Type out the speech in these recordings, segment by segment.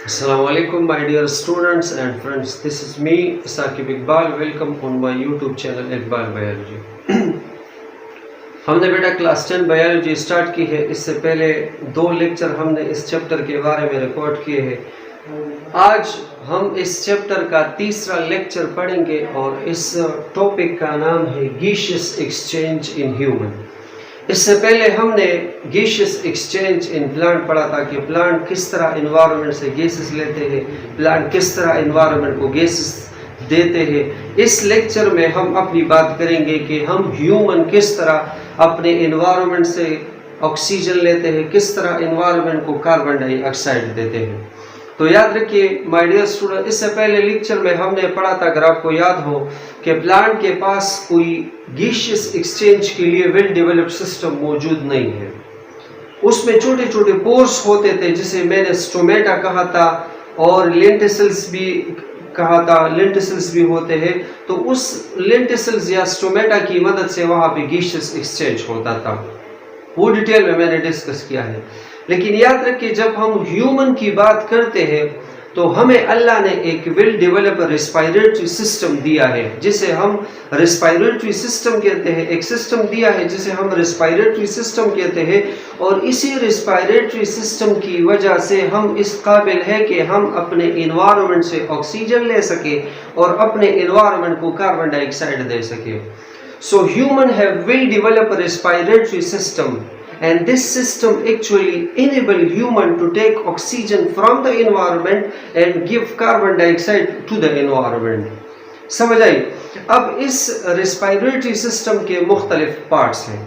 Assalamu alaikum my dear students and friends. This is me Saqib Iqbal. Welcome on my YouTube channel Iqbal Biology. हमने बेटा class 10 biology start की है। इससे पहले 2 lecture हमने इस चैप्टर के बारे में रिकॉर्ड किए हैं। आज हम इस चैप्टर का तीसरा लेक्चर पढ़ेंगे और इस टॉपिक का नाम है गैसियस एक्सचेंज इन ह्यूमन। इससे पहले हमने गैसियस एक्सचेंज इन प्लांट पढ़ा था कि प्लांट किस तरह एनवायरनमेंट से गैसेस लेते हैं, प्लांट किस तरह एनवायरनमेंट को गैसेस देते हैं। इस लेक्चर में हम अपनी बात करेंगे कि हम ह्यूमन किस तरह अपने एनवायरनमेंट से ऑक्सीजन लेते हैं, किस तरह एनवायरनमेंट को कार्बन डाइऑक्साइड देते हैं। तो याद रखिए माय डियर स्टूडेंट, इससे पहले लेक्चर में हमने पढ़ा था, अगर आपको याद हो, कि प्लांट के पास कोई गैसियस एक्सचेंज के लिए वेल डेवलप्ड सिस्टम मौजूद नहीं है। उसमें छोटे छोटे पोर्स होते थे, जिसे मैंने स्टोमेटा कहा था और लेंटिसल्स भी कहा था, लेंटिसल्स भी होते हैं। तो उस लेंटिसल्स या स्टोमेटा की मदद से वहाँ पे गैसियस एक्सचेंज होता था। वो डिटेल में मैंने डिस्कस किया है। लेकिन याद रखिए, जब हम ह्यूमन की बात करते हैं तो हमें अल्लाह ने एक वेल डेवलप रेस्पिरेटरी सिस्टम दिया है, जिसे हम रेस्पिरेटरी सिस्टम कहते हैं। एक सिस्टम दिया है जिसे हम रेस्पिरेटरी सिस्टम कहते हैं, और इसी रेस्पिरेटरी सिस्टम की वजह से हम इस काबिल है कि हम अपने एनवायरनमेंट से ऑक्सीजन ले सके और अपने एनवायरनमेंट को कार्बन डाइऑक्साइड दे सके। So human have well developed respiratory system, and this system actually enable human to take oxygen from the environment and give carbon dioxide to the environment. समझ आई? अब इस रेस्पिरेटरी सिस्टम के मुख्तलिफ parts हैं।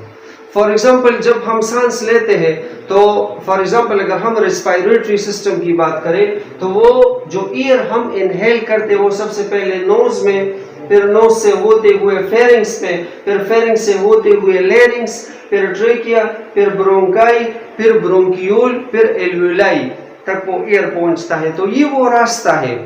For example, जब हम सांस लेते हैं तो फॉर एग्जाम्पल अगर हम रेस्पिरेटरी सिस्टम की बात करें तो वो जो एयर हम इनहेल करते हैं वो सबसे पहले नोज में, फिर नोज से होते हुए फेरिंग्स में, फिर फेरिंग्स से होते हुए लेरिंग्स, फिर ट्रेकिया, फिर ब्रोंकाई, फिर ब्रोंकियोल, फिर एल्वेलाई तक वो एयर पहुंचता है। तो ये वो रास्ता है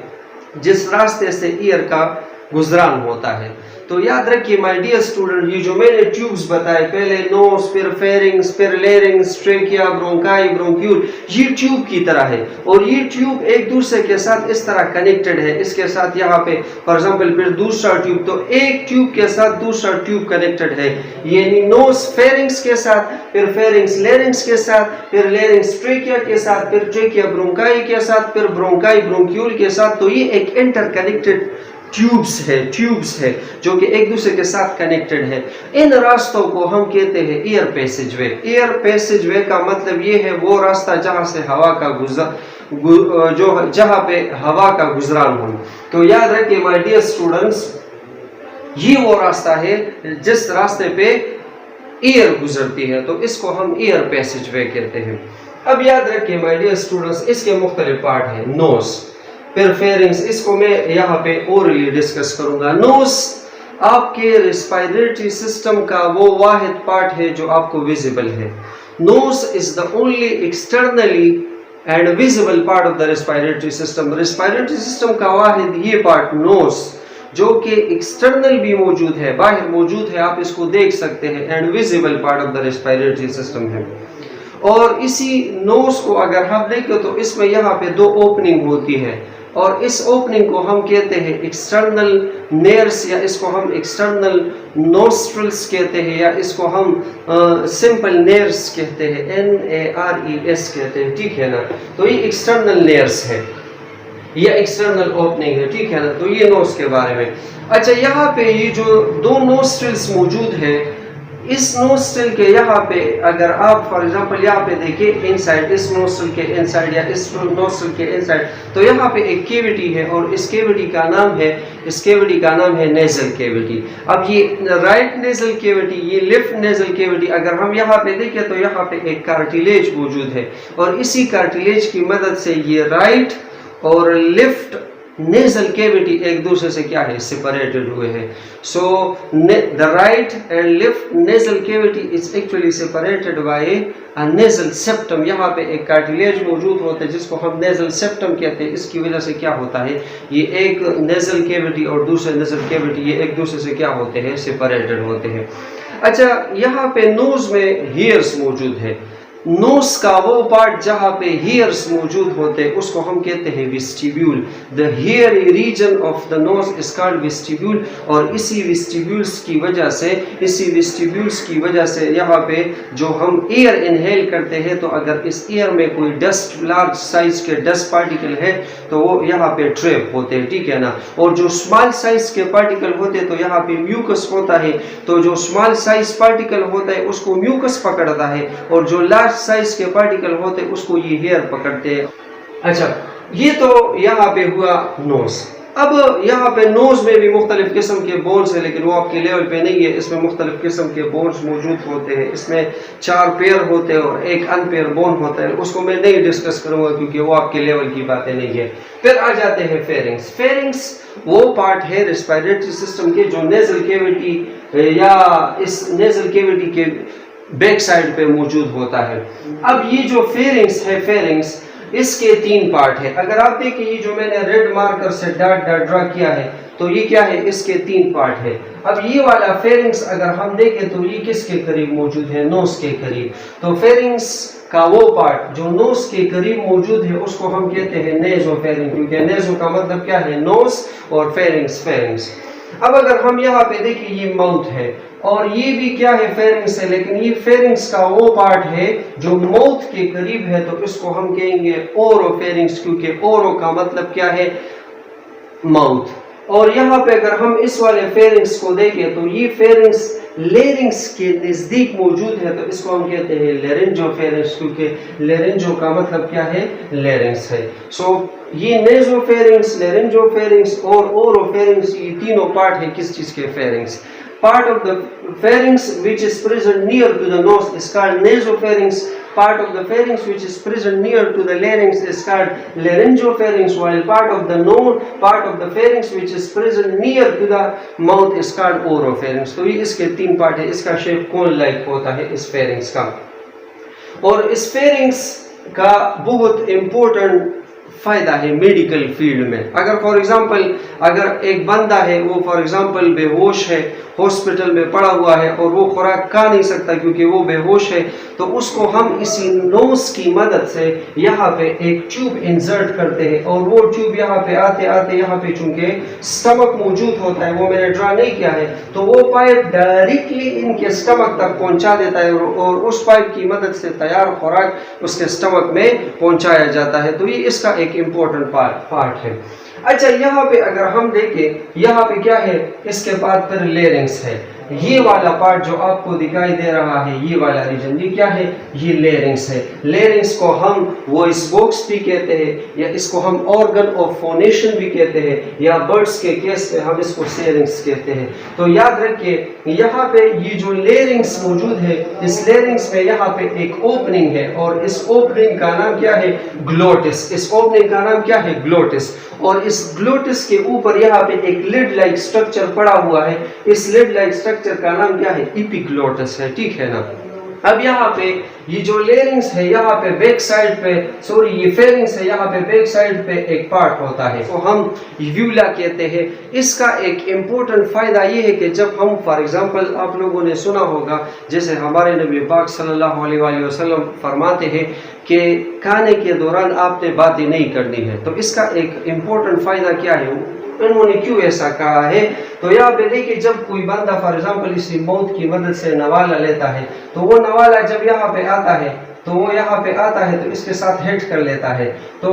जिस रास्ते से एयर का गुजरान होता है। तो याद रखिए माय डियर स्टूडेंट, ये जो मैंने ट्यूब्स बताए, पहले नोज, फिर फेरिंग्स, फिर लेरिंग्स, ट्रेकिया, ब्रोंकाई, ब्रोंक्यूल, ये ट्यूब की तरह है। और ये ट्यूब एक दूसरे के साथ इस तरह कनेक्टेड है। इसके साथ यहाँ पे फॉर एग्जांपल फिर दूसरा ट्यूब, तो एक ट्यूब के साथ दूसरा ट्यूब कनेक्टेड है। यानी नोज फेरिंग्स के साथ, फिर फेरिंग्स लेरिंग्स के साथ, फिर लेरिंग्स ट्रेकिया के साथ, फिर ट्रेकिया ब्रोंकाई के साथ, फिर ब्रोंकाई ब्रोंक्यूल के साथ। तो ये एक इंटरकनेक्टेड ट्यूब्स है जो कि एक दूसरे के साथ कनेक्टेड है। इन रास्तों को हम कहते हैं एयर पैसेजवे। एयर पैसेजवे का मतलब ये है वो रास्ता जहां से हवा का जहां पे हवा का गुजरान हो। तो याद रखिए माय डियर स्टूडेंट्स, ये वो रास्ता है जिस रास्ते पे एयर गुजरती है, तो इसको हम एयर पैसेजवे कहते हैं। अब याद रखिए माय डियर स्टूडेंट्स, इसके मुख्तलिफ पार्ट हैं। नोज, फिर फेरिंग्स, इसको मैं यहाँ पे ओरली डिस्कस करूंगा। नोज आपके रेस्पिरेटरी सिस्टम का वो वाहिद पार्ट है जो आपको विजिबल है। Nose is the only externally and visible part of the respiratory system. Respiratory system का वाहिद ये पार्ट नोज, जो कि एक्सटर्नल भी मौजूद है, बाहर मौजूद है, आप इसको देख सकते हैं, and visible part of the respiratory system है। और इसी नोज को अगर हम देखें तो इसमें यहाँ पे 2 ओपनिंग होती है, और इस ओपनिंग को हम कहते हैं एक्सटर्नल नेयर्स, या इसको हम एक्सटर्नल नोस्ट्रल्स कहते हैं, या इसको हम सिंपल नेयर्स कहते हैं, NARES कहते हैं, ठीक है ना। तो ये एक्सटर्नल नेयर्स है, ये एक्सटर्नल ओपनिंग है, ठीक है ना। तो ये नोज के बारे में। अच्छा, यहाँ पे ये जो 2 नोस्ट्रल्स मौजूद है, इस नोस्ट्रल के यहाँ पे अगर आप फॉर एग्जांपल यहाँ पे देखिए इनसाइड, इस नोस्ट्रल के इनसाइड या इस नोस्ट्रल के इनसाइड, तो यहाँ पे एक कैविटी है, और इस कैविटी का नाम है नेजल कैविटी। अब ये राइट नेजल कैविटी, ये लेफ्ट नेजल कैविटी, अगर हम यहाँ पे देखें तो यहाँ पे एक कार्टिलेज मौजूद है, और इसी कार्टिलेज की मदद से ये राइट और लेफ्ट नेजल कैविटी एक दूसरे से क्या है, सेपरेटेड हुए हैं। So the right and left nasal cavity is actually separated by a nasal septum. यहाँ पे एक कार्टिलेज मौजूद होता है जिसको हम नेजल सेप्टम कहते हैं। इसकी वजह से क्या होता है, ये एक नेजल कैविटी और दूसरे नेजल कैविटी ये एक दूसरे से क्या होते हैं, सेपरेटेड होते हैं। अच्छा, यहाँ पे नोज में हेयर्स मौजूद है। नोस का वो पार्ट जहाँ पे हेयर्स मौजूद होते हैं उसको हम कहते हैं vestibule. The hairy region of the nose is called vestibule. और इसी वेस्टिब्यूल्स की वजह से यहाँ पे जो हम एयर इनहेल करते हैं, तो अगर इस एयर में कोई डस्ट, लार्ज साइज के डस्ट पार्टिकल है तो वो यहाँ पे ट्रैप होते हैं, ठीक है ना। और जो स्मॉल साइज के पार्टिकल होते हैं तो यहाँ पे म्यूकस होता है, तो जो स्मॉल साइज पार्टिकल होता है उसको म्यूकस पकड़ता है, और जो लार्ज साइज के पार्टिकल होते हैं उसको ये हेयर पकड़ते हैं। अच्छा, ये तो यहाँ पे हुआ नोज। अब यहाँ पे नोज में भी मुख्तलिफ किस्म के बोन्स है, लेकिन वो आपके लेवल पे नहीं है। इसमें मुख्तलिफ किस्म के बोन्स मौजूद होते हैं। इसमें 4 पेयर होते हैं और एक अनपेयर बोन होता है, उसको मैं नहीं डिस्कस करूंगा क्योंकि वो आपके लेवल की बातें नहीं है। फिर आ जाते हैं फेरिंग्स। फेरिंग्स वो पार्ट है रेस्पिरेटरी सिस्टम के जो नेजल कैविटी या इस नेजल कैविटी के बैक साइड पे मौजूद होता है। अब ये जो फेरिंग्स है, फेरिंग्स इसके 3 पार्ट है। अगर आप देखें ये जो मैंने रेड मार्कर से डॉट डॉट ड्रा किया है, तो ये क्या है, इसके 3 पार्ट है। अब ये वाला फेरिंग्स अगर हम देखें तो ये किसके करीब मौजूद है, नोज के करीब। तो फेरिंग्स का वो पार्ट जो नोज के करीब मौजूद है उसको हम कहते हैं नेज़ोफेरिंग, क्योंकि नेज़ो का मतलब क्या है, नोज, और फेरिंग्स फेरिंग्स। अब अगर हम यहाँ पे देखें ये माउथ है और ये भी क्या है, फेरिंग्स है, लेकिन ये फेरिंग्स का वो पार्ट है जो माउथ के करीब है, तो इसको हम कहेंगे ओरोफेरिंग्स, क्योंकि ओरो का मतलब क्या है, माउथ। और यहाँ पे अगर हम इस वाले फेरिंग्स को देखें तो ये फेरिंग्स लेरिंग्स के नजदीक मौजूद है, तो इसको हम कहते हैं लेरिंजोफेरिंग्स, क्योंकि लेरिंजो का मतलब क्या है, लेरिंग्स है। सो ये नेज़ोफेरिंग्स, लेरिंजोफेरिंग्स और ओरोफेरिंग्स, ये तीनों पार्ट है किस चीज के, pharynx. Part of the pharynx which is present near to the nose is called nasopharynx. Part of the pharynx which is present near to the larynx is called laryngopharynx, while part of the pharynx which is present near to the mouth is called oropharynx. तो ये इसके 3 part है। इसका shape cone like होता है इस pharynx का। और इस pharynx का बहुत इम्पोर्टेंट फायदा है मेडिकल फील्ड में। अगर फॉर एग्जांपल अगर एक बंदा है, वो फॉर एग्जांपल बेहोश है, हॉस्पिटल में पड़ा हुआ है और वो खुराक खा नहीं सकता क्योंकि वो बेहोश है, तो उसको हम इसी नोज की मदद से यहाँ पे एक ट्यूब इंसर्ट करते हैं, और वो ट्यूब यहाँ पे आते आते यहाँ पे चूंकि स्टमक मौजूद होता है, वो मैंने ड्रा नहीं किया है, तो वो पाइप डायरेक्टली इनके स्टमक तक पहुंचा देता है, और उस पाइप की मदद से तैयार खुराक उसके स्टमक में पहुंचाया जाता है। तो ये इसका एक इम्पोर्टेंट पार्ट है। अच्छा, यहाँ पे अगर हम देखें, यहाँ पे क्या है, इसके बाद फिर लेरिंग्स है। ये वाला पार्ट जो आपको दिखाई दे रहा है, ये वाला रीजन, ये क्या है, ये लेरिंग्स है। लेरिंग्स को हम वॉइस बॉक्स भी कहते हैं, या इसको हम ऑर्गन ऑफ फोनेशन भी कहते हैं, या बर्ड्स के केस में हम इसको सेरिंग्स कहते हैं। तो याद रखिए, यहाँ पे ये जो लेरिंग्स मौजूद है, इस लेरिंग्स में यहाँ पे एक ओपनिंग है, और इस ओपनिंग का नाम क्या है, ग्लोटिस। इस ओपनिंग का नाम क्या है, ग्लोटिस। और इस ग्लोटिस के ऊपर यहाँ पे एक लिड लाइक स्ट्रक्चर पड़ा हुआ है। इस लिड लाइक स्ट्रक्चर का नाम क्या है, एपिग्लोटिस है, ठीक है ना। अब यहाँ पे ये जो लेरिंग्स है, यहाँ पे बैक साइड पे, सॉरी ये फेरिंग्स है, यहाँ पे बैक साइड पे एक पार्ट होता है, तो हम यूला कहते हैं। इसका एक इम्पोर्टेंट फायदा ये है कि जब हम फॉर एग्जांपल, आप लोगों ने सुना होगा, जैसे हमारे नबी पाक सल्लल्लाहु अलैहि वसल्लम फरमाते हैं कि खाने के दौरान आपने बातें नहीं करनी है, तो इसका एक इम्पोर्टेंट फायदा क्या है, उन्होंने क्यों ऐसा कहा है। तो यहाँ पे देखिए, जब कोई बंदा फॉर एग्जांपल इसी मौत की मदद से नवाला लेता है, तो वो नवाला जब यहाँ पे आता है, तो वो यहाँ पे आता है तो इसके साथ हिट कर लेता है, तो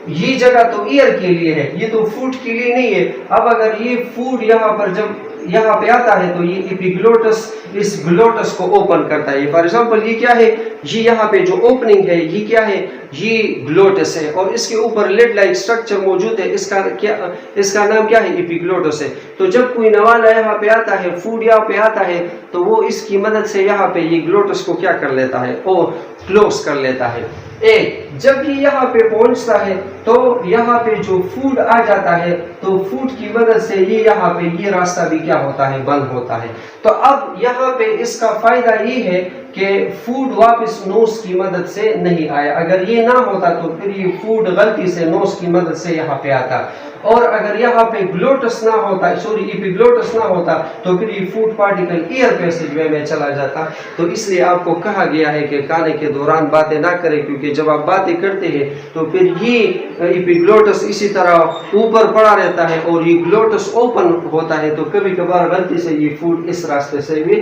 ये जगह तो ईयर के लिए है, ये तो फूड के लिए नहीं है। अब अगर ये फूड यहाँ पर जब यहाँ पे आता है तो ये एपिग्लोटस इस ग्लोटस को ओपन करता है। फॉर एग्जांपल ये क्या है, ये यहाँ पे जो ओपनिंग है ये क्या है, ये ग्लोटस है, और इसके ऊपर लिड लाइक स्ट्रक्चर मौजूद है, इसका नाम क्या है, एपिग्लोटस है। तो जब कोई नवाला यहाँ पे आता है, फूड यहाँ पे आता है, तो वो इसकी मदद से यहाँ पे ये ग्लोटस को क्या कर लेता है, और क्लोज कर लेता है। एक جب یہ یہاں پہ پہنچتا ہے تو یہاں پہ جو فوڈ آ جاتا ہے تو فوڈ کی مدد سے یہ یہاں پہ یہ راستہ بھی کیا ہوتا ہے بند ہوتا ہے. تو اب یہاں پہ اس کا فائدہ یہ ہے کہ فوڈ واپس نوز کی مدد سے نہیں آیا. اگر یہ نہ ہوتا تو پھر یہ فوڈ غلطی سے نوز کی مدد سے یہاں پہ آتا, اور اگر یہاں پہ گلوٹس نہ ہوتا ایپیگلوٹس نہ ہوتا تو پھر یہ فوڈ پارٹیکل ایئر پیسج وے میں چلا جاتا. تو اس لیے آپ کو کہا گیا ہے کہ کھانے کے دوران باتیں نہ کریں, کیونکہ جب آپ باتیں کرتے ہیں تو پھر یہ ایپیگلوٹس اسی طرح اوپر پڑا رہتا ہے اور یہ گلوٹس اوپن ہوتا ہے, تو کبھی کبھار غلطی سے یہ فوڈ اس راستے سے بھی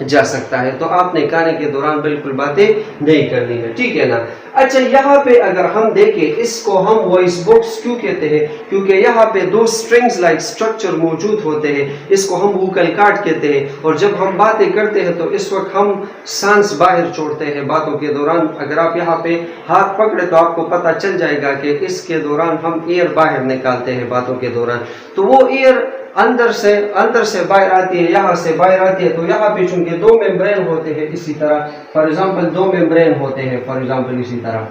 جا سکتا ہے. تو آپ نے کھانے کے دوران بالکل باتیں نہیں کرنی ہے, ٹھیک ہے نا. اچھا, یہاں پہ اگر ہم دیکھیں اس کو ہم وائس باکس کیوں کہتے ہیں, کیونکہ یہاں پہ دو سٹرنگز لائک سٹرکچر موجود ہوتے ہیں. اس کو ہم ووکل کارڈ کہتے ہیں, اور جب ہم باتیں کرتے ہیں تو اس وقت ہم سانس باہر چھوڑتے ہیں باتوں کے دوران. اگر آپ یہاں پہ ہاتھ پکڑے تو آپ کو پتہ چل جائے گا کہ اس کے دوران ہم ایئر باہر نکالتے ہیں باتوں کے دوران. تو وہ ایئر اندر سے باہر آتی ہے, یہاں سے باہر آتی ہے. تو یہاں پہ چونکہ دو ممبرین ہوتے ہیں اسی طرح, فار ایگزامپل دو ممبرین ہوتے ہیں فار ایگزامپل اسی طرح,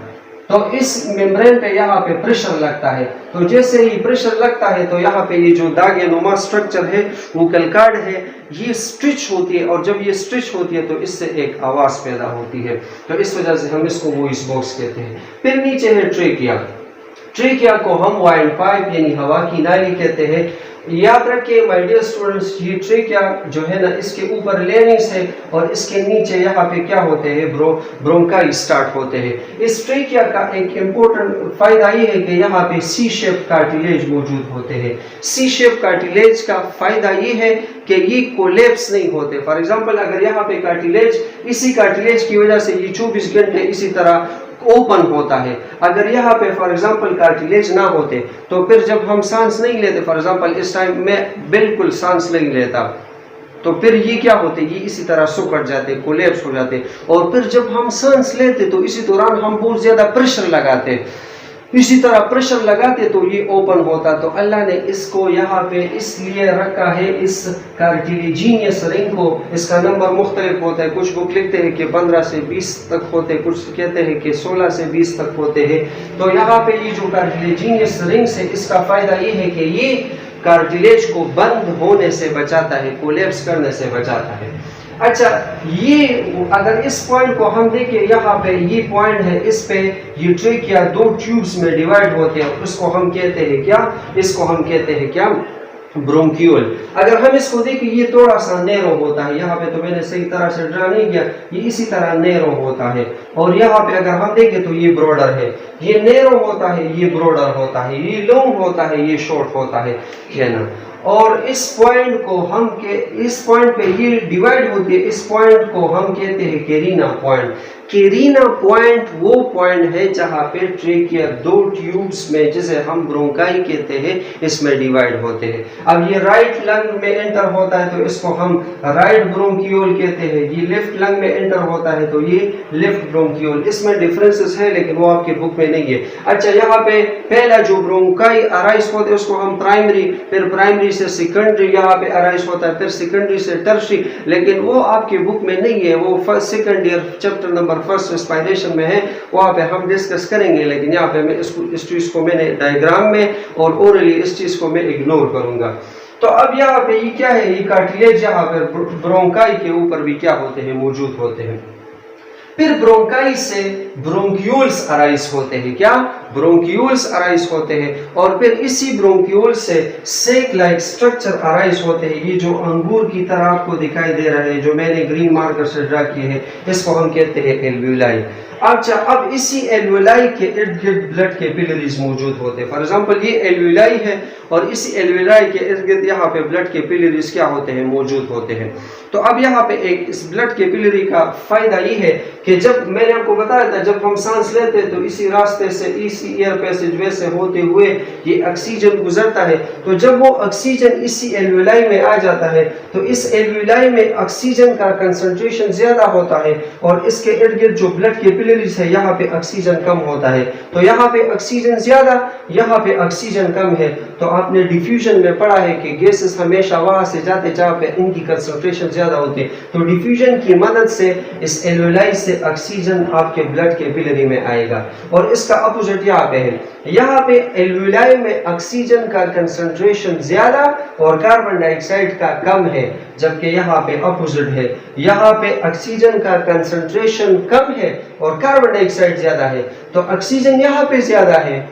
تو اس ممبرین پہ یہاں پہ پریشر لگتا ہے. تو جیسے ہی پریشر لگتا ہے تو یہاں پہ یہ جو داغے نما سٹرکچر ہے ووکل کارڈ ہے یہ سٹرچ ہوتی ہے, اور جب یہ سٹرچ ہوتی ہے تو اس سے ایک آواز پیدا ہوتی ہے. تو اس وجہ سے ہم اس کو وائس باکس کہتے ہیں. پھر نیچے ہے ٹریکیا. ٹریکیا کو ہم وائلڈ پائپ یعنی ہوا کی نالی کہتے ہیں. یاد رکھیں مائی ڈیئر اسٹوڈنٹس, یہ ٹریکیا جو ہے نا اس کے اوپر لینکس ہے اور اس کے نیچے یہاں پہ کیا ہوتے ہیں برونکائی سٹارٹ ہوتے ہیں. اس ٹریکیا کا ایک امپورٹنٹ فائدہ یہ ہے کہ یہاں پہ سی شیپ کارٹیلیج موجود ہوتے ہیں. سی شیپ کارٹیلیج کا فائدہ یہ ہے کہ یہ کولیپس نہیں ہوتے. فار ایگزامپل اگر یہاں پہ کارٹیلیج, اسی کارٹیلیج کی وجہ سے یہ 24 گھنٹے اسی طرح اوپن ہوتا ہے. اگر یہاں پہ فار ایگزامپل کارٹیلیج نہ ہوتے تو پھر جب ہم سانس نہیں لیتے, فار ایگزامپل اس ٹائم میں بالکل سانس نہیں لیتا, تو پھر یہ کیا ہوتے, یہ اسی طرح سکڑ جاتے, کولیپس ہو جاتے. اور پھر جب ہم سانس لیتے تو اسی دوران ہم بہت زیادہ پریشر لگاتے, اسی طرح پریشر لگاتے تو یہ اوپن ہوتا. تو اللہ نے اس کو یہاں پہ اس لیے رکھا ہے, اس کارٹیلیجینیس رنگ کو. اس کا نمبر مختلف ہوتا ہے, کچھ بک لکھتے ہیں کہ 15 سے 20 تک ہوتے, کچھ کہتے ہیں کہ 16 سے 20 تک ہوتے ہیں. تو یہاں پہ یہ جو کارٹیلیجینیس رنگس ہے اس کا فائدہ یہ ہے کہ یہ کارٹیلیج کو بند ہونے سے بچاتا ہے, کولیپس کرنے سے بچاتا ہے. اچھا, یہ اگر اس پوائنٹ کو ہم دیکھیں, یہاں پہ یہ پوائنٹ ہے, اس پہ یہ ٹریکیا دو ٹیوبز میں ڈیوائیڈ ہوتے ہیں. اس کو ہم کہتے ہیں کیا, اس کو ہم کہتے ہیں کیا, برونکیول. اگر ہم اس کو دیکھیں یہ تھوڑا سا نیرو ہوتا ہے, یہاں پہ تو میں نے صحیح طرح سے ڈرا نہیں کیا, یہ اسی طرح نیرو ہوتا ہے. اور یہاں پہ اگر ہم دیکھیں تو یہ بروڈر ہے, یہ نیرو ہوتا ہے, یہ بروڈر ہوتا ہے, یہ لانگ ہوتا ہے, یہ شارٹ ہوتا ہے, ہے نا. اور اس پوائنٹ کو ہم اس پوائنٹ پہ یہ ڈیوائیڈ ہوتی ہے, اس پوائنٹ کو ہم کہتے ہیں کیرینا پوائنٹ. کیرینا پوائنٹ وہ پوائنٹ ہے جہاں پہ ٹریکیا دو ٹیوبز میں, جسے ہم برونکائی کہتے ہیں, اس میں ڈیوائیڈ ہوتے ہیں. اب یہ رائٹ لنگ میں انٹر ہوتا ہے تو اس کو ہم رائٹ برونکیول کہتے ہیں, یہ لیفٹ لنگ میں انٹر ہوتا ہے تو یہ لیفٹ برونکیول. اس میں ڈفرینسز ہے لیکن وہ آپ کے بک میں نہیں ہے. اچھا, یہاں پہ پہلا جو برونکائی ارائز ہوتے ہے اس کو ہم پرائمری, پھر پرائمری سے سیکنڈری یہاں پہ ارائز ہوتا ہے, پھر سیکنڈری سے ٹرشری, لیکن وہ آپ کے بک میں نہیں ہے, وہ first second year chapter number first respiration میں ہے, وہاں پہ ہم ڈسکس کریں گے. لیکن یہاں پہ میں اس چیز کو میں نے ڈائیگرام میں اور اورلی اس چیز کو میں اگنور کروں گا. تو اب یہاں پہ یہ کیا ہے, یہ کارٹیلیج یہاں پہ برونکائی کے اوپر بھی کیا ہوتے ہیں, موجود ہوتے ہیں. پھر برونکائی سے برونکیولز ارائز ہوتے ہیں, کیا, برونکیولز ارائز ہوتے ہیں. اور پھر اسی برونکیول سے سیک لائک سٹرکچر ارائز ہوتے ہیں. یہ جو انگور کی طرح آپ کو دکھائی دے رہے ہیں, جو میں نے گرین مارکر سے ڈرا کیے ہیں, اس کو ہم کہتے ہیں ایلویولائی. اچھا, اب اسی ایلویولائی کے ارد گرد بلڈ کیپیلریز موجود ہوتے ہیں. فار ایگزامپل یہ ایلویولائی ہے اور اسی ایلویولائی کے ارد گرد یہاں پہ بلڈ کیپیلریز کیا ہوتے ہیں, موجود ہوتے ہیں. تو اب یہاں پہ ایک اس بلڈ کیپیلری کا فائدہ یہ ہے کہ جب میں نے آپ کو بتایا تھا, جب ہم سانس لیتے تو اسی راستے سے, اس इसी एयर पैसेज वे से होते हुए ये ऑक्सीजन गुजरता है। तो जब वो ऑक्सीजन इसी एल्वियोलाई में आ जाता है तो इस एल्वियोलाई में ऑक्सीजन का कंसंट्रेशन ज्यादा होता है और इसके इर्द गिर्द जो ब्लड कैपिलरीज है यहाँ पे ऑक्सीजन कम होता है। तो यहाँ पे ऑक्सीजन ज्यादा, यहाँ पे ऑक्सीजन कम है। तो आपने डिफ्यूजन में पढ़ा है कि गैसेस हमेशा वहां से जाते जहाँ पे इनकी कंसंट्रेशन ज्यादा होती है। तो डिफ्यूजन की मदद से इस एल्वियोलाई से ऑक्सीजन आपके ब्लड कैपिलरी में आएगा। और इसका अपोजिट यहाँ पे है, यहाँ पे एल्वियोलाई में ऑक्सीजन का कंसंट्रेशन ज्यादा और कार्बन डाइऑक्साइड का कम है, जबकि यहाँ पे अपोजिट है, यहाँ पे ऑक्सीजन का कंसंट्रेशन कम है और कार्बन डाइऑक्साइड ज्यादा है। तो ऑक्सीजन यहाँ पे ज्यादा है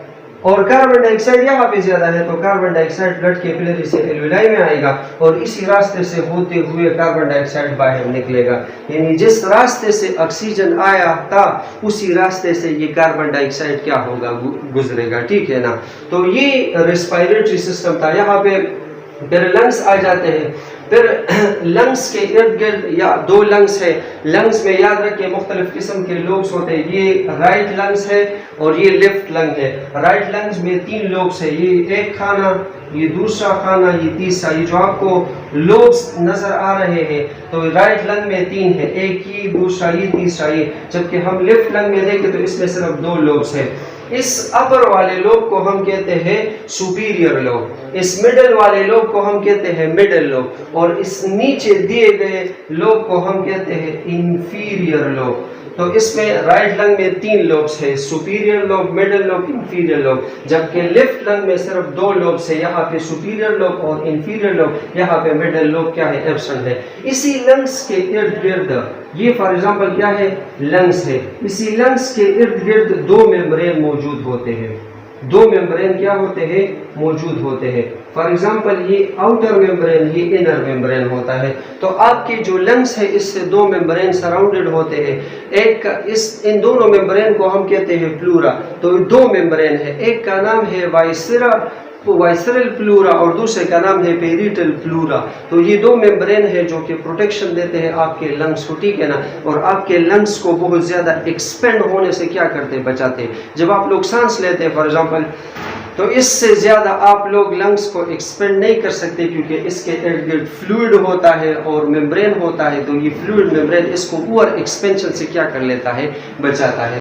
और कार्बन डाइऑक्साइड यहाँ पे ज्यादा है, तो कार्बन डाइऑक्साइड ब्लड कैपिलरी से एल्वियोलाई में आएगा और इसी रास्ते से होते हुए कार्बन डाइऑक्साइड बाहर निकलेगा। यानी जिस रास्ते से ऑक्सीजन आया था उसी रास्ते से ये कार्बन डाइऑक्साइड क्या होगा, गुजरेगा। ठीक है ना। तो ये रेस्पिरेटरी सिस्टम था। यहाँ पे फिर लंग्स आ जाते हैं। फिर लंग्स के इर्द गिर्द या दो लंग्स है। लंग्स में याद रखिए मुख्तलिफ किस्म के लोब्स होते हैं। ये राइट लंग्स है और ये लेफ्ट लंग है। राइट लंग्स में 3 लोब्स है, ये एक खाना, ये दूसरा खाना, ये तीसरा। ये जो आपको लोब्स नजर आ रहे हैं तो राइट लंग में 3 है, एक ये, दूसरा ये, तीसरा ये। जबकि हम लेफ्ट लंग में देखें तो इसमें सिर्फ 2 लोब्स है। इस अपर वाले लोब को हम कहते हैं सुपीरियर लोब, इस मिडल वाले लोब को हम कहते हैं मिडल लोब और इस नीचे दिए गए लोब को हम कहते हैं इंफीरियर लोब। तो इसमें राइट लंग में 3 लोब्स है, superior lobe, middle lobe, inferior lobe. जबकि लेफ्ट लंग में सिर्फ 2 लोब्स है, यहाँ पे सुपीरियर लोब और इंफीरियर लोब, यहाँ पे मिडल लोब क्या है, एब्सेंट है। इसी लंग्स के इर्द गिर्द, ये फॉर एग्जांपल क्या है, लंग्स है, इसी लंग्स के इर्द गिर्द 2 मेम्ब्रेन मौजूद होते हैं। 2 मेम्ब्रेन क्या होते हैं, मौजूद होते हैं। फॉर एग्जांपल ये आउटर मेम्ब्रेन, ये इनर मेम्ब्रेन होता है। तो आपके जो लंग्स है इससे 2 मेम्ब्रेन सराउंडेड होते हैं। एक इन दोनों मेम्ब्रेन को हम कहते हैं प्लूरा। तो 2 मेम्ब्रेन है, एक का नाम है वाइसरल प्लूरा और दूसरे का नाम है पेरिटल प्लूरा। तो ये 2 मेम्ब्रेन है जो कि प्रोटेक्शन देते हैं आपके लंग्स को। ठीक है ना। और आपके लंग्स को बहुत ज्यादा एक्सपेंड होने से क्या करते हैं, बचाते हैं। जब आप लोग सांस लेते हैं फॉर एग्जांपल, तो इससे ज्यादा आप लोग लंग्स को एक्सपेंड नहीं कर सकते क्योंकि इसके इर्द गिर्द फ्लूइड होता है और मेम्ब्रेन होता है। तो ये फ्लूइड मेम्ब्रेन इसको ओवर एक्सपेंशन से क्या कर लेता है, बचाता है।